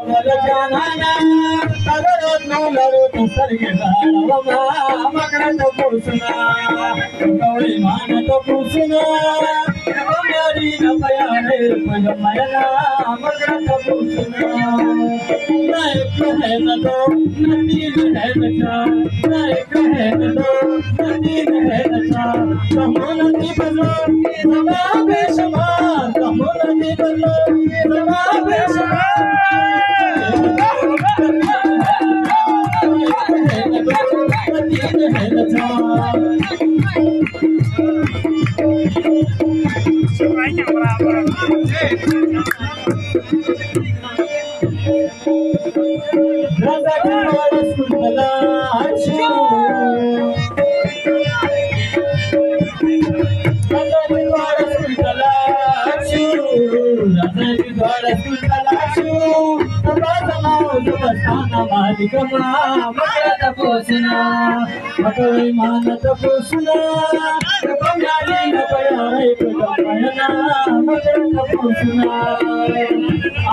जाना करो नूलरो तुसरगे दावा मकरा तो पुसना कौड़ी मान तो पुसना मेरी न प्यारे पजमाया मकरा तो पुसना नहीं कहे न दो नदीन है नचा नहीं कहे न दो नदीन है नचा कमोनती बलो समा बेशमा कमोनती बलो समा बेशमा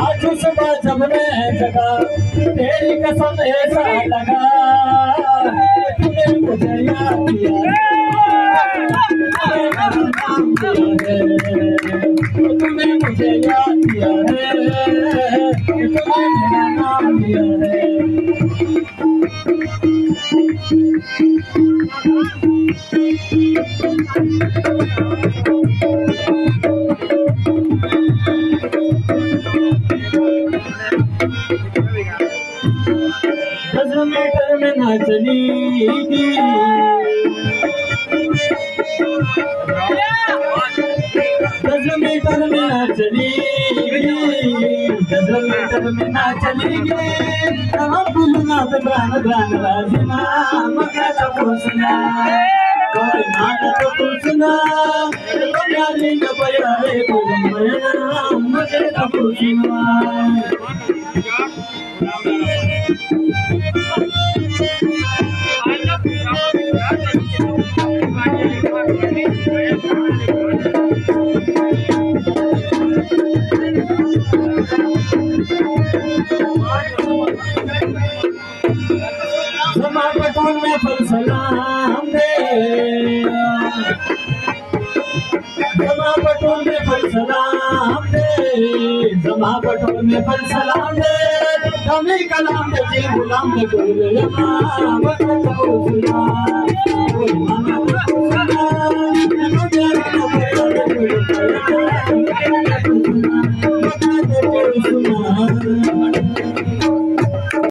आज सुबह जब मैं जगा तेरी कसम ऐसा लगा तूने मुझे याद किया तूने मुझे याद किया है तूने मेरा नाम लिया है मीटर में ना चलेगी 10 मीटर में ना चलेगी 10 मीटर में ना चलेगी हम भूलना तो गान गान राजना मगर तो पूछना कोई मान तो पूछना यारी न पया है कोई मगर तो पूछना जमा पटोल में फल सलाम दे जमा पटोल में फल सलाम दे जमा पटोल में फल सलाम दे हमें कलाम दे गुलाम दे कोई